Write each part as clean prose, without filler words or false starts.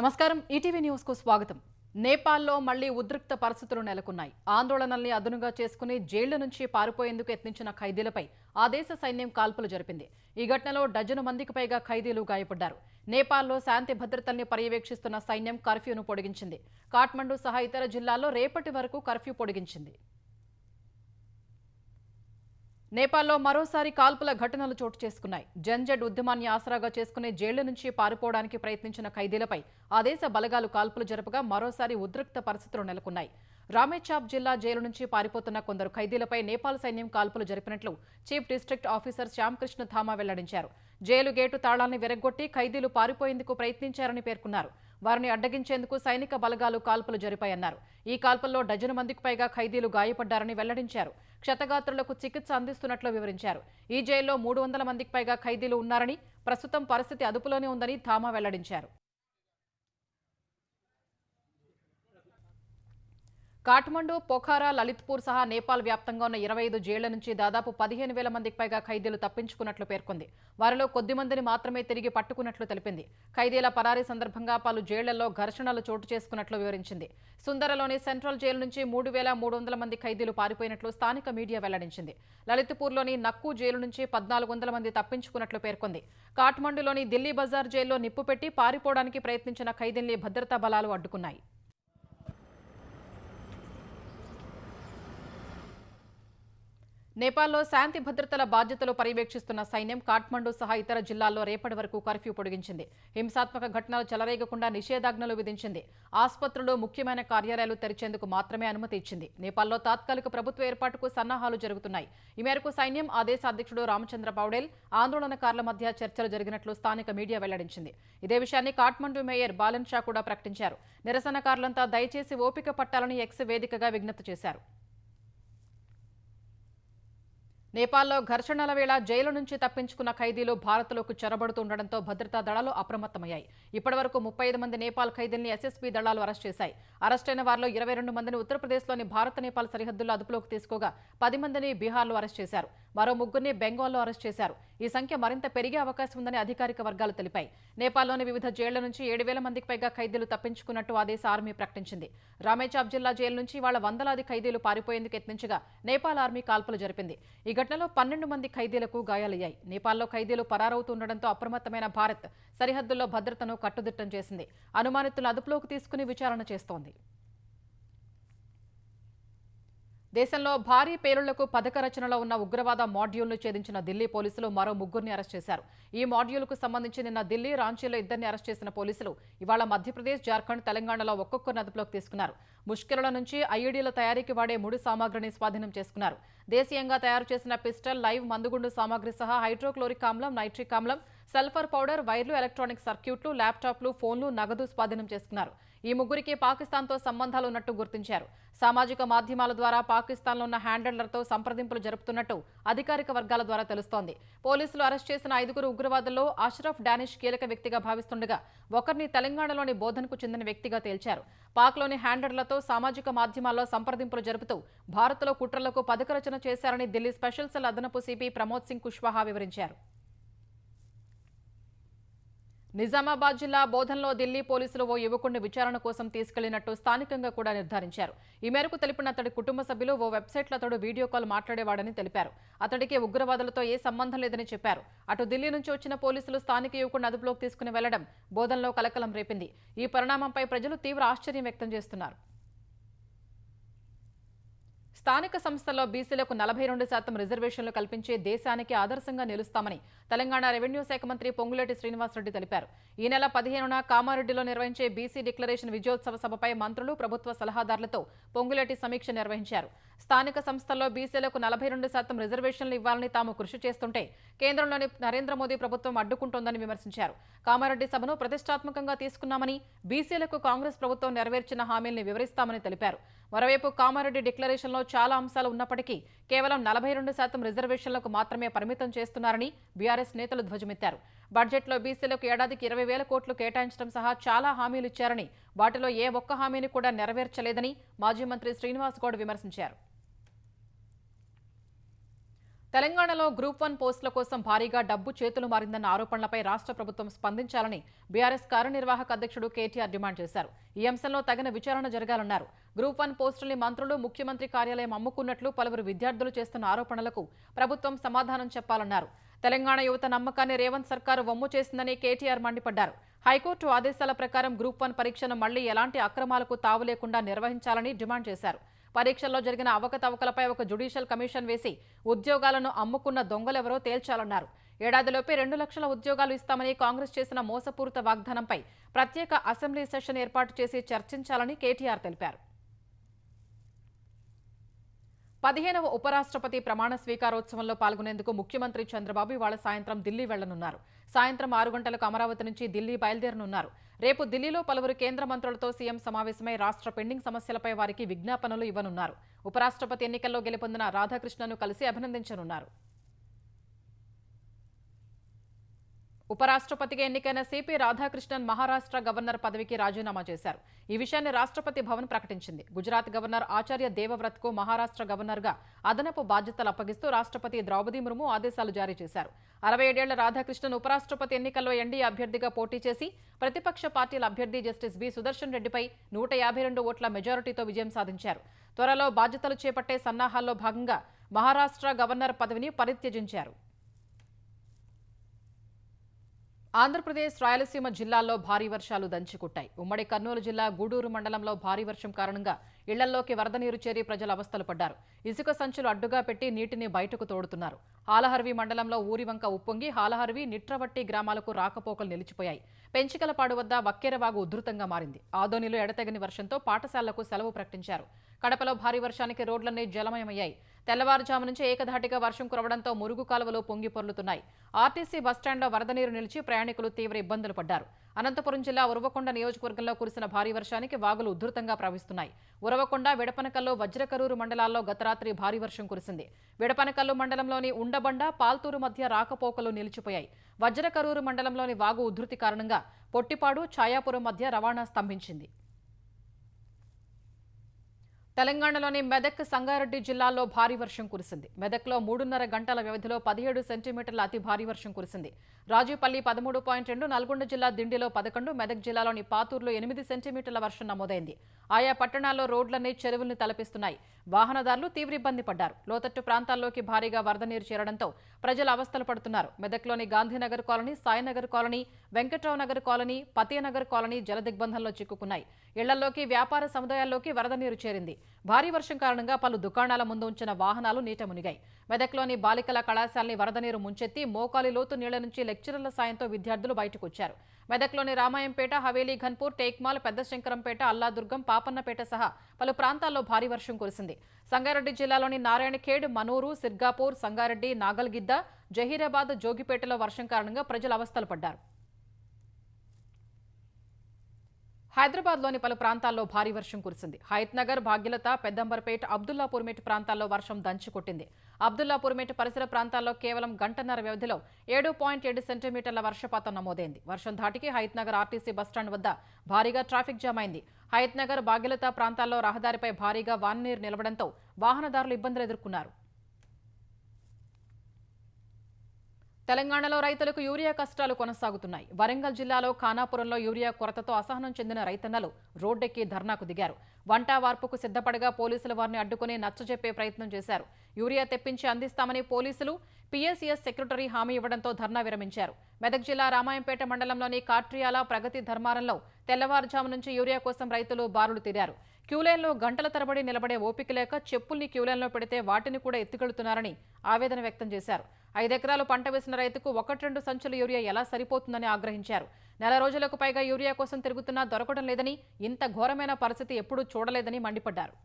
నమస్కారం ETV news కు స్వాగతం. నేపాల్లో మళ్లీ ఉద్రిక్త పరిస్థితులు నెలకొన్నాయి. ఆందోళనల్ని అదునుగా చేసుకుని జైళ్ల నుంచి పారిపోయేందుకు యత్నించిన ఖైదీలపై ఆ దేశ సైన్యం కాల్పులు జరిపింది. ఈ ఘటనలో డజను మందికి పైగా ఖైదీలు గాయపడ్డారు. నేపాల్లో శాంతి భద్రతల్ని పర్యవేక్షిస్తున్న సైన్యం కర్ఫ్యూను పొడిగించింది. కాఠ్మండు సహా ఇతర జిల్లాల్లో రేపటి వరకు కర్ఫ్యూ పొడిగించింది. నేపాల్లో మరోసారి కాల్పుల ఘటనలు చోటు చేసుకున్నాయి. జంజడ్ ఉద్యమాన్ని ఆసరాగా చేసుకుని జైళ్ల నుంచి పారిపోవడానికి ప్రయత్నించిన ఖైదీలపై ఆ దేశ బలగాలు కాల్పులు జరపగా మరోసారి ఉద్రిక్త పరిస్థితులు నెలకొన్నాయి. రామేచాప్ జిల్లా జైలు నుంచి పారిపోతున్న కొందరు ఖైదీలపై నేపాల్ సైన్యం కాల్పులు జరిపినట్లు చీఫ్ డిస్ట్రిక్ట్ ఆఫీసర్ శ్యామకృష్ణ ధామా వెల్లడించారు. జైలు గేటు తాళాన్ని విరగ్గొట్టి ఖైదీలు పారిపోయేందుకు ప్రయత్నించారని పేర్కొన్నారు. వారిని అడ్డగించేందుకు సైనిక బలగాలు కాల్పులు జరిపాయన్నారు. ఈ కాల్పుల్లో డజను మందికి పైగా ఖైదీలు గాయపడ్డారని వెల్లడించారు. క్షతగాత్రులకు చికిత్స అందిస్తున్నట్లు వివరించారు. ఈ జైల్లో 300 మందికి పైగా ఖైదీలు ఉన్నారని, ప్రస్తుతం పరిస్థితి అదుపులోనే ఉందని ధామా వెల్లడించారు. కాఠ్మండు, పొఖారా, లలిత్పూర్ సహా నేపాల్ వ్యాప్తంగా ఉన్న 25 జైళ్ల నుంచి దాదాపు 15,000 మందికి పైగా ఖైదీలు తప్పించుకున్నట్లు పేర్కొంది. వారిలో కొద్ది మందిని మాత్రమే తిరిగి పట్టుకున్నట్లు తెలిపింది. ఖైదీల పరారీ సందర్భంగా పలు జైళ్లలో ఘర్షణలు చోటు చేసుకున్నట్లు వివరించింది. సుందరలోని సెంట్రల్ జైలు నుంచి 3,300 మంది ఖైదీలు పారిపోయినట్లు స్థానిక మీడియా వెల్లడించింది. లలిత్పూర్లోని నక్కు జైలు నుంచి 1,400 మంది తప్పించుకున్నట్లు పేర్కొంది. కాఠ్మండులోని ఢిల్లీ బజార్ జైల్లో నిప్పు పెట్టి పారిపోవడానికి ప్రయత్నించిన ఖైదీల్ని భద్రతా బలాలు అడ్డుకున్నాయి. నేపాల్లో శాంతి భద్రతల బాధ్యతలు పర్యవేక్షిస్తున్న సైన్యం కాఠ్మండు సహా ఇతర జిల్లాల్లో రేపటి వరకు కర్ఫ్యూ పొడిగించింది. హింసాత్మక ఘటనలు చెలరేగకుండా నిషేధాజ్ఞలు విధించింది. ఆసుపత్రులు, ముఖ్యమైన కార్యాలయాలు తెరిచేందుకు మాత్రమే అనుమతి ఇచ్చింది. నేపాల్లో తాత్కాలిక ప్రభుత్వ ఏర్పాటుకు సన్నాహాలు జరుగుతున్నాయి. ఈ మేరకు సైన్యం, ఆ దేశ అధ్యక్షుడు రామచంద్ర పౌడేల్ ఆందోళనకారుల మధ్య చర్చలు జరిగినట్లు స్థానిక మీడియా వెల్లడించింది. ఇదే విషయాన్ని కాఠ్మండు మేయర్ బాలన్ షా కూడా ప్రకటించారు. నిరసనకారులంతా దయచేసి ఓపిక పట్టాలని ఎక్స్ వేదికగా విజ్ఞప్తి చేశారు. నేపాల్లో ఘర్షణల వేళ జైలు నుంచి తప్పించుకున్న ఖైదీలు భారత్లోకి చొరబడుతుండటంతో భద్రతా దళాలు అప్రమత్తమయ్యాయి. ఇప్పటివరకు 35 మంది నేపాల్ ఖైదీల్ని ఎస్ఎస్బీ దళాలు అరెస్ట్ చేశాయి. అరెస్టైన వారిలో 22 మందిని ఉత్తరప్రదేశ్లోని భారత నేపాల్ సరిహద్దుల్లో అదుపులోకి తీసుకోగా 10 మందిని బీహార్లో అరెస్ట్ చేశారు. మరో 3 బెంగాల్లో అరెస్ట్ చేశారు. ఈ సంఖ్య మరింత పెరిగే అవకాశం ఉందని అధికారిక వర్గాలు తెలిపాయి. నేపాల్లోని వివిధ జైళ్ల నుంచి 7,000 మందికి పైగా ఖైదీలు తప్పించుకున్నట్టు ఆ దేశ ఆర్మీ ప్రకటించింది. రామేచాప్ జిల్లా జైలు నుంచి వాళ్ళ వందలాది ఖైదీలు పారిపోయేందుకు యత్నించగా నేపాల్ ఆర్మీ కాల్పులు జరిపింది. ఈ ఘటనలో 12 మంది ఖైదీలకు గాయాలయ్యాయి. నేపాల్లో ఖైదీలు పరారవుతుండటంతో అప్రమత్తమైన భారత్ సరిహద్దుల్లో భద్రతను కట్టుదిట్టం చేసింది. అనుమానితులను అదుపులోకి తీసుకుని విచారణ చేస్తోంది. దేశంలో భారీ పేలుళ్లకు పథక రచనలో ఉన్న ఉగ్రవాద మాడ్యూల్ను ఛేదించిన ఢిల్లీ పోలీసులు మరో 3 అరెస్ట్ చేశారు. ఈ మాడ్యూల్కు సంబంధించి నిన్న ఢిల్లీ, రాంచీలో 2 అరెస్ట్ చేసిన పోలీసులు ఇవాళ మధ్యప్రదేశ్, జార్ఖండ్, తెలంగాణలో ఒక్కొక్కరిని అదుపులోకి తీసుకున్నారు. ముష్కిరుల నుంచి ఐఈడీల తయారీకి వాడే ముడి సామాగ్రిని స్వాధీనం చేసుకున్నారు. దేశీయంగా తయారు చేసిన పిస్టల్, లైవ్ మందుగుండు సామాగ్రి సహా హైడ్రోక్లోరిక్ ఆమ్లం, నైట్రిక్ ఆమ్లం, సల్ఫర్ పౌడర్, వైర్లు, ఎలక్ట్రానిక్ సర్క్యూట్లు, ల్యాప్టాప్లు, ఫోన్లు, నగదు స్వాధీనం చేసుకున్నారు. ఈ 3కి పాకిస్తాన్తో సంబంధాలు ఉన్నట్టు గుర్తించారు. సామాజిక మాధ్యమాల ద్వారా పాకిస్తాన్లో ఉన్న హ్యాండలర్తో సంప్రదింపులు జరుపుతున్నట్టు అధికారిక వర్గాల ద్వారా తెలుస్తోంది. పోలీసులు అరెస్ట్ చేసిన 5 ఉగ్రవాదుల్లో అష్రఫ్ డానిష్ కీలక వ్యక్తిగా భావిస్తుండగా ఒకరిని తెలంగాణలోని బోధన్కు చెందిన వ్యక్తిగా తేల్చారు. పాక్లోని హ్యాండలర్లతో సామాజిక మాధ్యమాల్లో సంప్రదింపులు జరుపుతూ భారత్లో కుట్రలకు పథకరచన చేశారని ఢిల్లీ స్పెషల్ సెల్ అదనపు సిపి ప్రమోద్ సింగ్ కుష్వాహా వివరించారు. నిజామాబాద్ జిల్లా బోధన్లో ఢిల్లీ పోలీసులు ఓ యువకుడిని విచారణ కోసం తీసుకెళ్లినట్టు స్థానికంగా కూడా నిర్ధారించారు. ఈ మేరకు తెలిపిన అతడి కుటుంబ సభ్యులు ఓ వెబ్సైట్లో అతడు వీడియో కాల్ మాట్లాడేవాడని తెలిపారు. అతడికి ఉగ్రవాదులతో ఏ సంబంధం లేదని చెప్పారు. అటు ఢిల్లీ నుంచి వచ్చిన పోలీసులు స్థానిక యువకుడిని అదుపులోకి తీసుకుని వెళ్లడం బోధన్లో కలకలం రేపింది. ఈ పరిణామంపై ప్రజలు తీవ్ర ఆశ్చర్యం వ్యక్తం చేస్తున్నారు. స్థానిక సంస్థల్లో బీసీలకు 42% రిజర్వేషన్లు కల్పించే దేశానికి ఆదర్శంగా నిలుస్తామని తెలంగాణ రెవెన్యూ శాఖ మంత్రి పొంగులేటి శ్రీనివాసరెడ్డి తెలిపారు. ఈ నెల 15న కామారెడ్డిలో నిర్వహించే బీసీ డిక్లరేషన్ విజయోత్సవ సభపై మంత్రులు, ప్రభుత్వ సలహాదారులతో పొంగులేటి సమీక్ష నిర్వహించారు. స్థానిక సంస్థల్లో బీసీలకు 42% రిజర్వేషన్లు ఇవ్వాలని తాము కృషి చేస్తుంటే కేంద్రంలోని నరేంద్ర మోదీ ప్రభుత్వం అడ్డుకుంటోందని విమర్శించారు. కామారెడ్డి సభను ప్రతిష్టాత్మకంగా తీసుకున్నామని, బీసీలకు కాంగ్రెస్ ప్రభుత్వం నెరవేర్చిన హామీల్ని వివరిస్తామని తెలిపారు. మరోవైపు కామారెడ్డి డిక్లరేషన్లో చాలా అంశాలు ఉన్నప్పటికీ కేవలం 42% రిజర్వేషన్లకు మాత్రమే పరిమితం చేస్తున్నారని బీఆర్ఎస్ నేతలు ధ్వజమెత్తారు. బడ్జెట్లో బీసీలకు ఏడాదికి 20,000 కోట్లు కేటాయించడం సహా చాలా హామీలు ఇచ్చారని, వాటిలో ఏ ఒక్క హామీని కూడా నెరవేర్చలేదని మాజీ మంత్రి శ్రీనివాస్ గౌడ్ విమర్శించారు. తెలంగాణలో గ్రూప్ 1 పోస్టుల కోసం భారీగా డబ్బు చేతులు మారిందన్న ఆరోపణలపై రాష్ట్ర ప్రభుత్వం స్పందించాలని బీఆర్ఎస్ కార్యనిర్వాహక అధ్యక్షుడు కేటీఆర్ డిమాండ్ చేశారు. ఈ అంశంలో తగిన విచారణ జరగాలన్నారు. గ్రూప్ 1 పోస్టుల్ని మంత్రులు, ముఖ్యమంత్రి కార్యాలయం అమ్ముకున్నట్లు పలువురు విద్యార్థులు చేస్తున్న ఆరోపణలకు ప్రభుత్వం సమాధానం చెప్పాలన్నారు. తెలంగాణ యువత నమ్మకాన్ని రేవంత్ సర్కారు వమ్ము చేసిందని కేటీఆర్ మండిపడ్డారు. హైకోర్టు ఆదేశాల ప్రకారం గ్రూప్ 1 పరీక్షను మళ్లీ ఎలాంటి అక్రమాలకు తావు లేకుండా నిర్వహించాలని డిమాండ్ చేశారు. పరీక్షల్లో జరిగిన అవకతవకలపై ఒక జ్యుడిషియల్ కమిషన్ వేసి ఉద్యోగాలను అమ్ముకున్న దొంగలెవరో తేల్చాలన్నారు. ఏడాదిలోపే 2 లక్షల ఉద్యోగాలు ఇస్తామని కాంగ్రెస్ చేసిన మోసపూరిత వాగ్దానంపై ప్రత్యేక అసెంబ్లీ సెషన్ ఏర్పాటు చేసి చర్చించాలని కేటీఆర్ తెలిపారు. 15వ ఉపరాష్ట్రపతి ప్రమాణ స్వీకారోత్సవంలో పాల్గొనేందుకు ముఖ్యమంత్రి చంద్రబాబు ఇవాళ సాయంత్రం ఢిల్లీ వెళ్లనున్నారు. సాయంత్రం 6 గంటలకు అమరావతి నుంచి ఢిల్లీ బయలుదేరనున్నారు. రేపు ఢిల్లీలో పలువురు కేంద్ర మంత్రులతో సీఎం సమావేశమై రాష్ట్ర పెండింగ్ సమస్యలపై వారికి విజ్ఞాపనలు ఇవ్వనున్నారు. ఉపరాష్ట్రపతి ఎన్నికల్లో గెలుపొందిన రాధాకృష్ణన్ను కలిసి అభినందించనున్నారు. ఉపరాష్ట్రపతిగా ఎన్నికైన సిపి రాధాకృష్ణన్ మహారాష్ట్ర గవర్నర్ పదవికి రాజీనామా చేశారు. ఈ విషయాన్ని రాష్ట్రపతి భవన్ ప్రకటించింది. గుజరాత్ గవర్నర్ ఆచార్య దేవవ్రత్కు మహారాష్ట్ర గవర్నర్గా అదనపు బాధ్యతలు అప్పగిస్తూ రాష్ట్రపతి ద్రౌపది ముర్ము ఆదేశాలు జారీ చేశారు. 67 ఏళ్ల రాధాకృష్ణన్ ఉపరాష్ట్రపతి ఎన్నికల్లో ఎన్డీఏ అభ్యర్థిగా పోటీ చేసి ప్రతిపక్ష పార్టీల అభ్యర్థి జస్టిస్ బి సుదర్శన్ రెడ్డిపై 152 ఓట్ల మెజారిటీతో విజయం సాధించారు. త్వరలో బాధ్యతలు చేపట్టే సన్నాహాల్లో భాగంగా మహారాష్ట్ర గవర్నర్ పదవిని పరిత్యజించారు. ఆంధ్రప్రదేశ్ రాయలసీమ జిల్లాల్లో భారీ వర్షాలు దంచికొట్టాయి. ఉమ్మడి కర్నూలు జిల్లా గూడూరు మండలంలో భారీ వర్షం కారణంగా ఇళ్లలోకి వరద నీరు చేరి ప్రజలు అవస్థలు పడ్డారు. ఇసుక సంచులు అడ్డుగా పెట్టి నీటిని బయటకు తోడుతున్నారు. హాలహర్వి మండలంలో ఊరివంక ఉప్పొంగి హాలహర్వి, నిట్రవట్టి గ్రామాలకు రాకపోకలు నిలిచిపోయాయి. పెంచికలపాడు వద్ద వక్కెరవాగు ఉధృతంగా మారింది. ఆదోనిలో ఎడతెగని వర్షంతో పాఠశాలలకు సెలవు ప్రకటించారు. కడపలో భారీ వర్షానికి రోడ్లన్నీ జలమయమయ్యాయి. తెల్లవారుజాము నుంచి ఏకధాటిగా వర్షం కురవడంతో మురుగు కాలువలు పొంగి పొర్లుతున్నాయి. ఆర్టీసీ బస్టాండ్లో వరద నీరు నిలిచి ప్రయాణికులు తీవ్ర ఇబ్బందులు పడ్డారు. అనంతపురం జిల్లా ఉరవకొండ నియోజకవర్గంలో కురిసిన భారీ వర్షానికి వాగులు ఉధృతంగా ప్రవహిస్తున్నాయి. ఉరవకొండ, విడపనకల్లు, వజ్రకరూరు మండలాల్లో గత రాత్రి భారీ వర్షం కురిసింది. విడపనకల్లు మండలంలోని ఉండబండ, పాల్తూరు మధ్య రాకపోకలు నిలిచిపోయాయి. వజ్రకరూరు మండలంలోని వాగు ఉధృతి కారణంగా పొట్టిపాడు, ఛాయాపురం మధ్య రవాణా స్తంభించింది. తెలంగాణలోని మెదక్, సంగారెడ్డి జిల్లాల్లో భారీ వర్షం కురిసింది. మెదక్లో 3.5 గంటల వ్యవధిలో 17 సెంటీమీటర్ల అతి భారీ వర్షం కురిసింది. రాజుపల్లి 13.2, నల్గొండ జిల్లా దిండిలో 11, మెదక్ జిల్లాలోని పాతూరులో 8 సెంటీమీటర్ల వర్షం నమోదైంది. ఆయా పట్టణాల్లో రోడ్లన్నీ చెరువుల్ని తలపిస్తున్నాయి. వాహనదారులు తీవ్ర ఇబ్బంది పడ్డారు. లోతట్టు ప్రాంతాల్లోకి భారీగా వరద నీరు చేరడంతో ప్రజలు అవస్థలు పడుతున్నారు. మెదక్లోని Gandhinagar colony, Sainagar colony, Venkatrao Nagar colony, Patiyanagar colony జలదిగ్బంధంలో చిక్కుకున్నాయి. ఇళ్లలోకి, వ్యాపార సముదాయాల్లోకి వరద నీరు చేరింది. భారీ వర్షం కారణంగా పలు దుకాణాల ముందు ఉంచిన వాహనాలు నీట మునిగాయి. మెదక్లోని బాలికల కళాశాలని వరద నీరు ముంచెత్తి మోకాలి లోతు నీళ్ల నుంచి లెక్చరర్ల సాయంతో విద్యార్థులు బయటకు వచ్చారు. మెదక్లోని రామాయంపేట, హవేలీ ఘన్పూర్, టేక్మాల్, పెద్ద శంకరంపేట, అల్లాదుర్గం, పాపన్నపేట సహా పలు ప్రాంతాల్లో భారీ వర్షం కురిసింది. సంగారెడ్డి జిల్లాలోని నారాయణఖేడ్, మనూరు, సిర్గాపూర్, సంగారెడ్డి, నాగల్గిద్ద, జహీరాబాద్, జోగిపేటలో వర్షం కారణంగా ప్రజలు అవస్థలు పడ్డారు. హైదరాబాద్లోని పలు ప్రాంతాల్లో భారీ వర్షం కురిసింది. హయత్నగర్, భాగ్యలత, పెద్దంబర్పేట్, అబ్దుల్లాపూర్మేట్ ప్రాంతాల్లో వర్షం దంచుకొట్టింది. అబ్దుల్లాపూర్మేట్ పరిసర ప్రాంతాల్లో కేవలం గంటన్నర వ్యవధిలో 7.7 సెంటీమీటర్ల వర్షపాతం నమోదైంది. వర్షం ధాటికి హయత్నగర్ ఆర్టీసీ బస్టాండ్ వద్ద భారీగా ట్రాఫిక్ జామ్ అయింది. హయత్నగర్, భాగ్యలత ప్రాంతాల్లో రహదారిపై భారీగా వాననీరు నిలవడంతో వాహనదారులు ఇబ్బందులు ఎదుర్కొన్నారు. తెలంగాణలో రైతులకు యూరియా కష్టాలు కొనసాగుతున్నాయి. వరంగల్ జిల్లాలో ఖానాపురంలో యూరియా కొరతతో అసహనం చెందిన రైతన్నలు రోడ్డెక్కి ధర్నాకు దిగారు. వంట వార్పుకు సిద్ధపడగా పోలీసులు వారిని అడ్డుకుని నచ్చజెప్పే ప్రయత్నం చేశారు. యూరియా తెప్పించి అందిస్తామని పోలీసులు, పీఎస్సీఎస్ సెక్రటరీ హామీ ఇవ్వడంతో ధర్నా విరమించారు. మెదక్ జిల్లా రామాయంపేట మండలంలోని కాట్రియాల, ప్రగతి ధర్మారంలో తెల్లవారుజాము నుంచి యూరియా కోసం రైతులు బారులు తీరారు. క్యూలైన్లో గంటల తరబడి నిలబడే ఓపిక లేక చెప్పుల్ని క్యూలైన్లో పెడితే వాటిని కూడా ఎత్తుకెళ్తున్నారని ఆవేదన వ్యక్తం చేశారు. 5 ఎకరాలు పంట వేసిన రైతుకు 1-2 సంచుల యూరియా ఎలా సరిపోతుందని ఆగ్రహించారు. నెల రోజులకు పైగా యూరియా కోసం తిరుగుతున్నా దొరకడం లేదని, ఇంత ఘోరమైన పరిస్థితి ఎప్పుడూ చూడలేదని మండిపడ్డారు.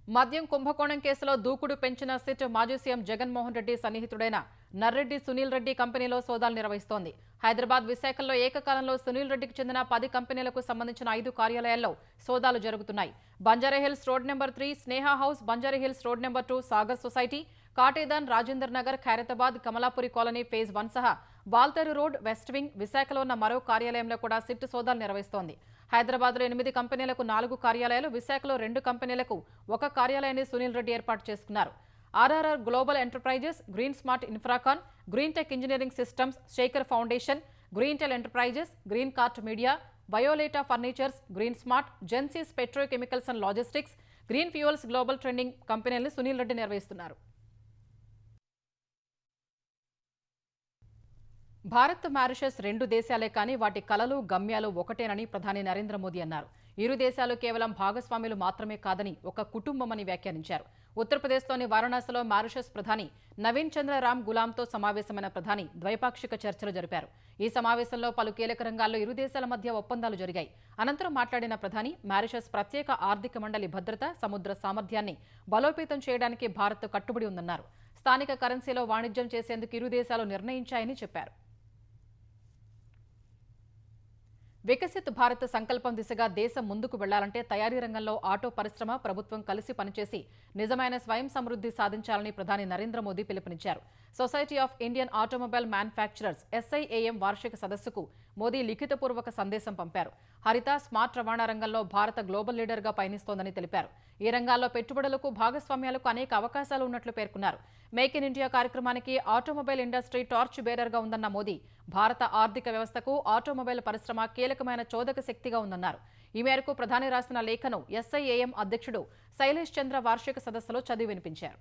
మద్యం కుంభకోణం కేసులో దూకుడు పెంచిన సిట్ మాజీ సీఎం జగన్మోహన్ రెడ్డి సన్నిహితుడైన నర్రెడ్డి సునీల్ రెడ్డి కంపెనీలో సోదాలు నిర్వహిస్తోంది. హైదరాబాద్, విశాఖలో ఏకకాలంలో సునీల్ రెడ్డికి చెందిన 10 కంపెనీలకు సంబంధించిన 5 కార్యాలయాల్లో సోదాలు జరుగుతున్నాయి. Banjara Hills road number 3, Sneha house, Banjara Hills road number 2, Sagar society, Katedan, Rajender Nagar, Khairatabad, Kamalapuri colony phase 1 సహా వాల్తేరు రోడ్, వెస్ట్ వింగ్, విశాఖలో ఉన్న మరో కార్యాలయంలో కూడా సిట్ సోదాలు నిర్వహిస్తోంది. హైదరాబాద్లో 8 కంపెనీలకు 4 కార్యాలయాలు, విశాఖలో 2 కంపెనీలకు 1 కార్యాలయాన్ని సునీల్ రెడ్డి ఏర్పాటు చేసుకున్నారు. RRR global enterprises, green smart Infracon, green tech engineering systems, Shekhar foundation, green tel enterprises, green cart media, Bioleta furnitures, green smart, Gensys petrochemicals and logistics, green fuels global trending కంపెనీలను సునీల్ రెడ్డి నిర్వహిస్తున్నారు. భారత్, మారిషస్ 2 దేశాలే కానీ వాటి కలలు, గమ్యాలు ఒకటేనని ప్రధాని నరేంద్ర మోదీ అన్నారు. ఇరు దేశాలు కేవలం భాగస్వాములు మాత్రమే కాదని ఒక కుటుంబమని వ్యాఖ్యానించారు. ఉత్తరప్రదేశ్లోని వారణాసిలో మారిషస్ ప్రధాని నవీన్ చంద్ర రామ్ గులాంతో సమావేశమైన ప్రధాని ద్వైపాక్షిక చర్చలు జరిపారు. ఈ సమావేశంలో పలు కీలక రంగాల్లో ఇరు దేశాల మధ్య ఒప్పందాలు జరిగాయి. అనంతరం మాట్లాడిన ప్రధాని మారిషస్ ప్రత్యేక ఆర్థిక మండలి భద్రత, సముద్ర సామర్థ్యాన్ని బలోపేతం చేయడానికి భారత్ కట్టుబడి ఉందన్నారు. స్థానిక కరెన్సీలో వాణిజ్యం చేసేందుకు ఇరు దేశాలు నిర్ణయించాయని చెప్పారు. వికసిత్ భారత్ సంకల్పం దిశగా దేశం ముందుకు వెళ్లాలంటే తయారీ రంగంలో ఆటో పరిశ్రమ, ప్రభుత్వం కలిసి పనిచేసి నిజమైన స్వయం సమృద్ధి సాధించాలని ప్రధాని నరేంద్ర మోదీ పిలుపునిచ్చారు. Society of Indian automobile manufacturers SIAM వార్షిక సదస్సుకు మోదీ లిఖితపూర్వక సందేశం పంపారు. హరిత, స్మార్ట్ రవాణా రంగంలో భారత గ్లోబల్ లీడర్గా పయనిస్తోందని తెలిపారు. ఈ రంగాల్లో పెట్టుబడులకు, భాగస్వామ్యాలకు అనేక అవకాశాలు ఉన్నట్లు పేర్కొన్నారు. మేక్ ఇన్ ఇండియా కార్యక్రమానికి ఆటోమొబైల్ ఇండస్ట్రీ టార్చ్ బేరర్గా ఉందన్న మోదీ భారత ఆర్థిక వ్యవస్థకు ఆటోమొబైల్ పరిశ్రమ కీలకమైన చోదక శక్తిగా ఉందన్నారు. ఈ మేరకు ప్రధాని రాసిన లేఖను SIAM అధ్యక్షుడు శైలేష్ చంద్ర వార్షిక సదస్సులో చదివి వినిపించారు.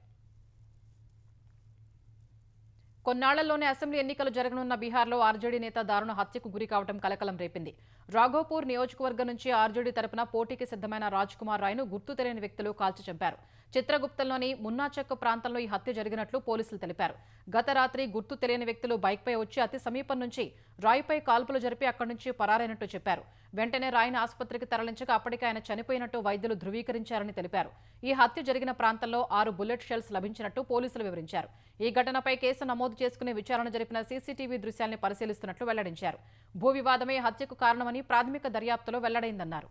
కొన్నాళ్లలోనే అసెంబ్లీ ఎన్నికలు జరగనున్న బీహార్లో ఆర్జేడీ నేత దారుణ హత్యకు గురి కావడం కలకలం రేపింది. రాఘోపూర్ నియోజకవర్గం నుంచి ఆర్జేడీ తరపున పోటీకి సిద్ధమైన రాజ్ కుమార్ రాయ్ను గుర్తు తెలియని వ్యక్తులు కాల్చి చంపారు. చిత్రగుప్తంలోని మున్నాచక్ ప్రాంతంలో ఈ హత్య జరిగినట్లు పోలీసులు తెలిపారు. గత రాత్రి గుర్తు తెలియని వ్యక్తులు బైక్పై వచ్చి అతి సమీపం నుంచి రాయ్పై కాల్పులు జరిపి అక్కడి నుంచి పరారైనట్టు చెప్పారు. వెంటనే రాయ్ను ఆసుపత్రికి తరలించగా అప్పటికే ఆయన చనిపోయినట్టు వైద్యులు ధృవీకరించారని తెలిపారు. ఈ హత్య జరిగిన ప్రాంతంలో 6 బుల్లెట్ షెల్స్ లభించినట్టు పోలీసులు వివరించారు. ఈ ఘటనపై కేసు నమోదు చేసుకుని విచారణ జరిపిన సీసీటీవీ దృశ్యాల్ని పరిశీలిస్తున్నట్లు వెల్లడించారు. భూ వివాదమే హత్యకు కారణమని ప్రాథమిక దర్యాప్తులో వెల్లడైందన్నారు.